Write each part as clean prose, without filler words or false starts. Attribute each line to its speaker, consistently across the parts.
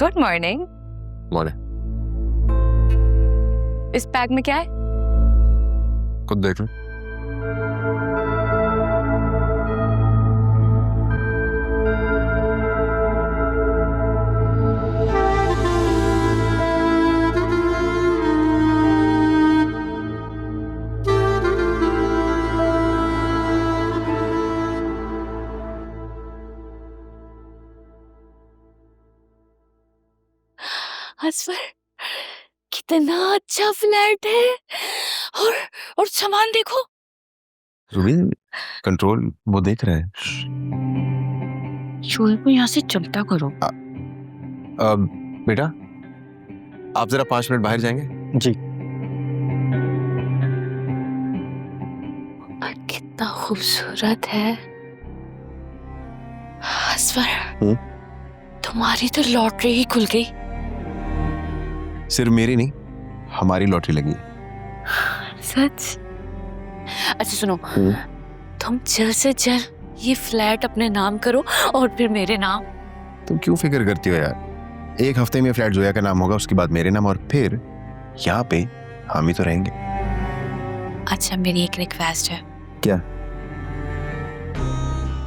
Speaker 1: Good morning.
Speaker 2: Morning.
Speaker 1: इस bag में क्या है?
Speaker 2: खुद देख लो।
Speaker 1: असफर, कितना अच्छा फ्लैट है। और सामान देखो।
Speaker 2: रूबी, कंट्रोल वो देख रहा है।
Speaker 1: शोर को यहाँ से चलता करो।
Speaker 2: बेटा, आप जरा 5 मिनट बाहर जाएंगे?
Speaker 3: जी।
Speaker 1: कितना खूबसूरत है। असफर, तुम्हारी तो लॉटरी ही खुल गई।
Speaker 2: सिर्फ मेरी नहीं, हमारी लॉटरी लगी है।
Speaker 1: सच? अच्छा सुनो, तुम जल्द से जल्द ये फ्लैट अपने नाम करो और फिर मेरे नाम।
Speaker 2: तुम क्यों फिक्र करती हो यार? एक हफ्ते में फ्लैट जोया का नाम होगा, उसके बाद मेरे नाम, और फिर यहाँ पे हम ही तो रहेंगे।
Speaker 1: अच्छा, मेरी एक रिक्वेस्ट है।
Speaker 2: क्या?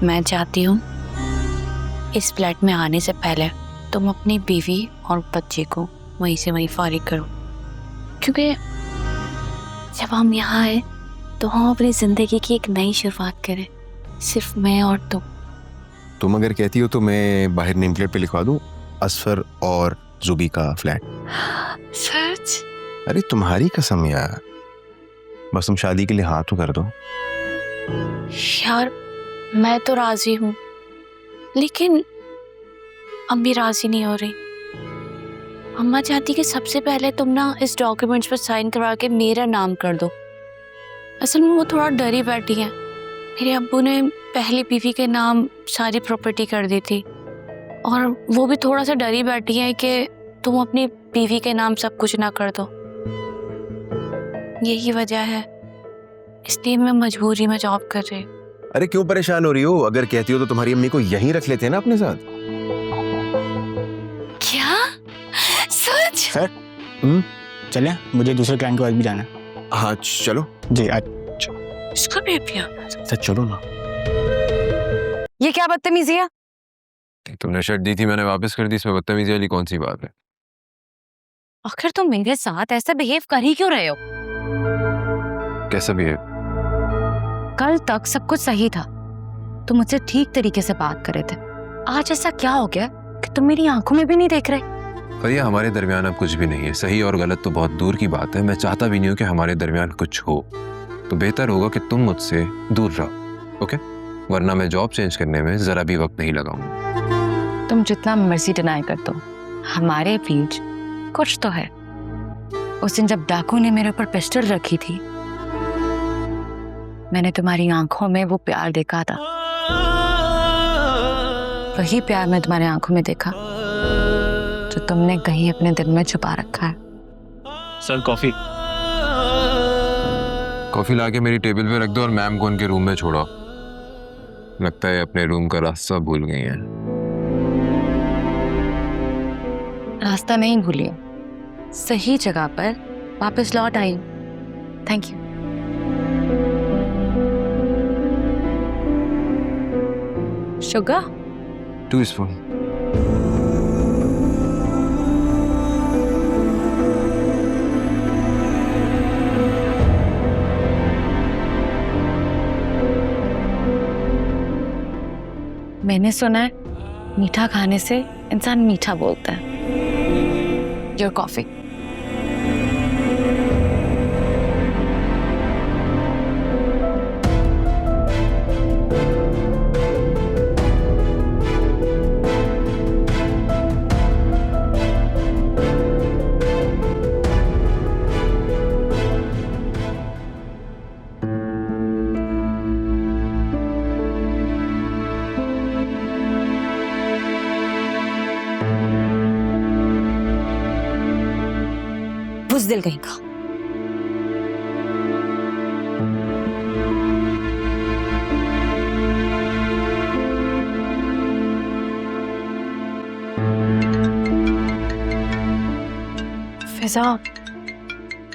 Speaker 1: मैं चाहती हूँ इस फ्लैट में आने से पहले तुम अपनी बीवी और बच्चे को वहीं से वहीं फारिग करो, क्योंकि जब हम यहाँ आए तो हम अपनी जिंदगी की एक नई शुरुआत करें, सिर्फ मैं और तुम।
Speaker 2: तुम अगर कहती हो तो मैं बाहर नेम प्लेट पे लिखवा दूं, असफर और जुबी का फ्लैट।
Speaker 1: सच?
Speaker 2: अरे तुम्हारी कसम यार, बस तुम शादी के लिए हाँ तो कर दो।
Speaker 1: यार मैं तो राजी हूँ, लेकिन अम्मी राजी नहीं हो रही। अम्मा चाहती कि सबसे पहले तुम ना इस डॉक्यूमेंट्स पर साइन करवा के मेरा नाम कर दो। असल में वो थोड़ा डरी बैठी है। मेरे अब्बू ने पहली बीवी के नाम सारी प्रॉपर्टी कर दी थी, और वो भी थोड़ा सा डरी बैठी है कि तुम अपनी बीवी के नाम सब कुछ ना कर दो। यही वजह है, इसलिए मैं मजबूरी में जॉब कर रही हूँ।
Speaker 2: अरे क्यों परेशान हो रही हो? अगर कहती हो तो तुम्हारी अम्मी को यहीं रख लेते हैं ना अपने साथ।
Speaker 1: क्या? सच?
Speaker 3: सर, चले, मुझे दूसरे क्लाइंट के पास भी जाना है।
Speaker 2: हाँ चलो।
Speaker 3: जी आज।
Speaker 1: इसका बेबिया।
Speaker 3: सर चलो ना।
Speaker 1: ये क्या बदतमीजी है?
Speaker 2: तुमने शर्ट दी थी, मैंने वापस कर दी, इसमें बदतमीजी वाली कौन सी बात है?
Speaker 1: आखिर तुम मेरे साथ ऐसा बिहेव कर ही क्यों रहे हो?
Speaker 2: कैसा भी है?
Speaker 1: कल तक सब कुछ सही था, तुम मुझसे ठीक तरीके से बात कर रहे थे। आज ऐसा क्या हो गया कि तुम मेरी आंखों में भी नहीं देख रहे?
Speaker 2: भैया, हमारे दरमियान अब कुछ भी नहीं है। सही और गलत तो बहुत दूर की बात है। मैं चाहता भी नहीं हूँ कि हमारे दरमियान कुछ हो, तो बेहतर होगा कि तुम मुझसे दूर रहो, ओके? वरना मैं जॉब चेंज करने में जरा भी वक्त नहीं लगाऊंगा।
Speaker 1: तुम जितना मर्जी डिनाई कर दो, हमारे बीच कुछ तो है। उस दिन जब डाकू ने मेरे ऊपर पिस्टल रखी थी, मैंने तुम्हारी आंखों में वो प्यार देखा था। वही प्यार मैं तुम्हारी आंखों में देखा जो तुमने कहीं अपने दिल में छुपा रखा है।
Speaker 3: Sir coffee.
Speaker 2: कॉफी लाके मेरी टेबल पे रख दो और मैम को उनके रूम में छोड़ो। लगता है अपने रूम का रास्ता भूल गई हैं।
Speaker 1: रास्ता नहीं भूली, सही जगह पर वापस लौट आई। Thank you. शुगर?
Speaker 2: 2 स्पून।
Speaker 1: मैंने सुना है मीठा खाने से इंसान मीठा बोलता है। Your coffee. बुज़दिल कहीं का।
Speaker 4: फिजा,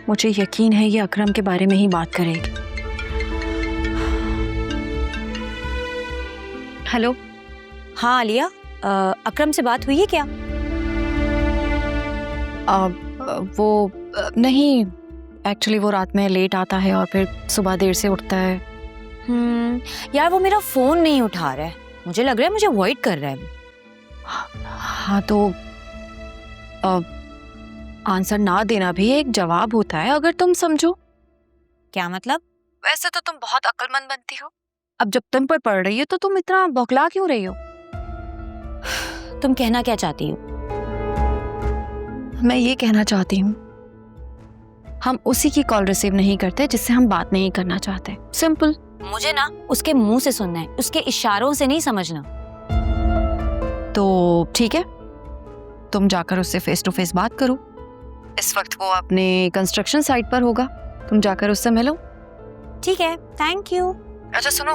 Speaker 4: मुझे यकीन है ये अकरम के बारे में ही बात करेगी। हेलो।
Speaker 5: हाँ आलिया, अकरम से बात हुई है क्या?
Speaker 4: वो नहीं, एक्चुअली वो रात में लेट आता है और फिर सुबह देर से उठता है।
Speaker 5: यार वो मेरा फोन नहीं उठा रहा है, मुझे लग रहा है मुझे अवॉइड कर रहा है।
Speaker 4: हाँ तो आंसर ना देना भी एक जवाब होता है अगर तुम समझो।
Speaker 5: क्या मतलब?
Speaker 4: वैसे तो तुम बहुत अक्लमंद बनती हो, अब जब तुम पर पड़ रही हो तो तुम इतना बौखला क्यों रही हो?
Speaker 5: तुम कहना क्या चाहती हो?
Speaker 4: मैं ये कहना चाहती हूँ, हम उसी की कॉल रिसीव नहीं करते जिससे हम बात नहीं करना चाहते। सिंपल।
Speaker 5: मुझे ना उसके मुंह से सुनना है, उसके इशारों से नहीं समझना।
Speaker 4: तो ठीक है, तुम जाकर उससे फेस टू फेस बात करो। इस वक्त वो अपने कंस्ट्रक्शन साइट पर होगा, तुम जाकर उससे मिलो।
Speaker 5: ठीक है, थैंक यू।
Speaker 4: अच्छा सुनो,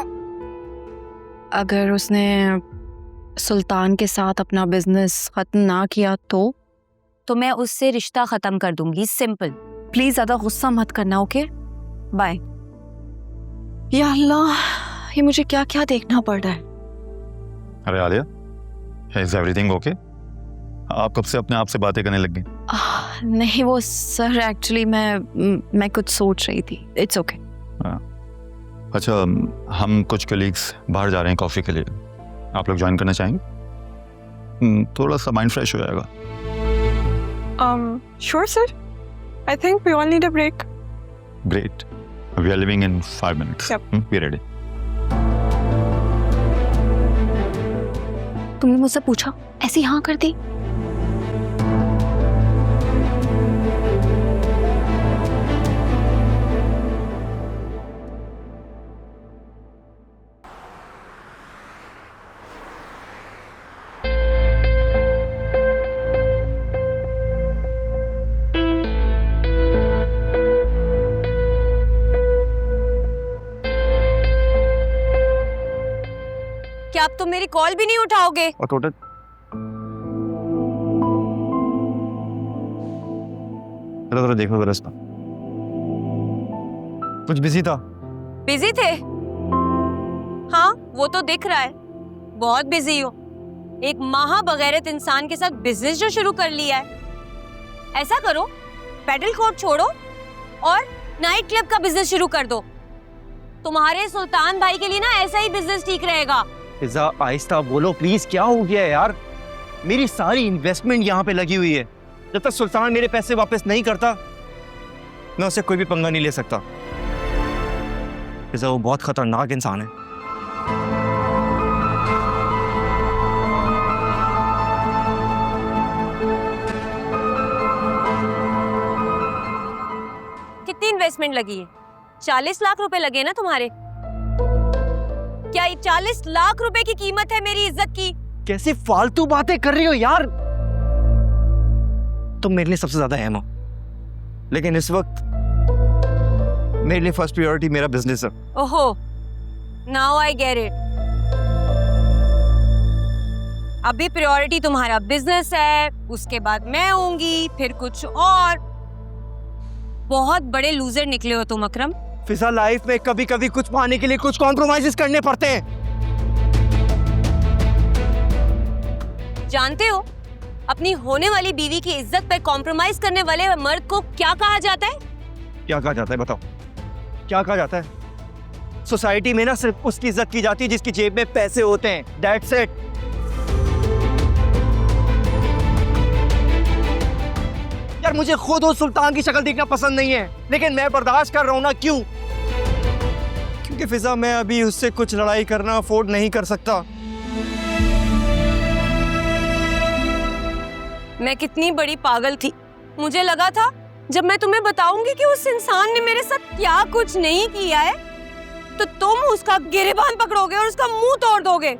Speaker 4: अगर उसने सुल्तान के साथ अपना बिजनेस खत्म ना किया तो
Speaker 5: मैं उससे रिश्ता खत्म कर दूंगी, सिंपल।
Speaker 4: प्लीज ज्यादा गुस्सा मत करना, ओके?
Speaker 5: बाय।
Speaker 4: या अल्लाह, ये मुझे क्या क्या देखना पड़ रहा है।
Speaker 6: अरे आलिया, इज एवरीथिंग ओके? आप कब से अपने आप से बातें करने लग गई?
Speaker 4: नहीं वो सर, एक्चुअली मैं कुछ सोच रही थी। It's okay.
Speaker 6: अच्छा, हम कुछ कलीग्स बाहर जा रहे हैं कॉफ़ी के लिए, आप लोग ज्वाइन करना चाहेंगे? थोड़ा सा माइंड फ्रेश हो जाएगा।
Speaker 7: Sure, sir. I think we all need a break.
Speaker 6: Great. We are leaving in 5 minutes.
Speaker 7: Yep.
Speaker 6: Be ready.
Speaker 4: तुमने मुझसे पूछा, ऐसी हाँ कर दी?
Speaker 5: क्या अब तुम मेरी कॉल भी नहीं उठाओगे?
Speaker 6: और टोटल जरा देखो जरा इसका, कुछ बिजी था।
Speaker 5: बिजी थे? हाँ वो तो दिख रहा है, बहुत बिजी हो। एक महाबगैरत इंसान के साथ बिजनेस जो शुरू कर लिया है। ऐसा करो, पेडल कोर्ट छोड़ो और नाइट क्लब का बिजनेस शुरू कर दो। तुम्हारे सुल्तान भाई के लिए ना ऐसा ही बिजनेस ठीक रहेगा।
Speaker 8: फिजा आहिस्ता बोलो प्लीज, क्या हो गया है यार? मेरी सारी इन्वेस्टमेंट यहाँ पे लगी हुई है। जब तक सुल्तान मेरे पैसे वापस नहीं करता, मैं उससे कोई भी पंगा नहीं ले सकता। फिजा वो बहुत खतरनाक इंसान है।
Speaker 5: कितनी इन्वेस्टमेंट लगी है? 40 लाख रुपए लगे ना तुम्हारे? क्या 40 लाख रुपए की कीमत है मेरी इज्जत की?
Speaker 8: कैसी फालतू बातें कर रही हो यार? तुम मेरे लिए सबसे ज्यादा अहम हो, लेकिन इस वक्त मेरे लिए फर्स्ट प्रायोरिटी मेरा बिजनेस है।
Speaker 5: ओहो, नाउ आई गेट इट। अभी प्रायोरिटी तुम्हारा बिजनेस है, उसके बाद मैं होंगी, फिर कुछ और। बहुत बड़े लूजर निकले हो तुम अकरम।
Speaker 8: फिजा लाइफ में कभी कभी कुछ पाने के लिए कुछ कॉम्प्रोमाइजेस करने पड़ते हैं।
Speaker 5: जानते हो अपनी होने वाली बीवी की इज्जत पर कॉम्प्रोमाइज करने वाले मर्द को क्या कहा जाता है?
Speaker 8: क्या कहा जाता है बताओ, क्या कहा जाता है? सोसाइटी में ना सिर्फ उसकी इज्जत की जाती है जिसकी जेब में पैसे होते हैं। That's it. यार मुझे खुद उस सुल्तान की शक्ल देखना पसंद नहीं है, लेकिन मैं बर्दाश्त कर रहा हूं ना। क्यों? क्योंकि फिजा मैं अभी उससे कुछ लड़ाई करना अफोर्ड नहीं कर सकता।
Speaker 5: मैं कितनी बड़ी पागल थी। मुझे लगा था जब मैं तुम्हें बताऊंगी कि उस इंसान ने मेरे साथ क्या कुछ नहीं किया है, तो तुम उसका गिरेबान पकड़ोगे और उसका मुंह तोड़ दोगे।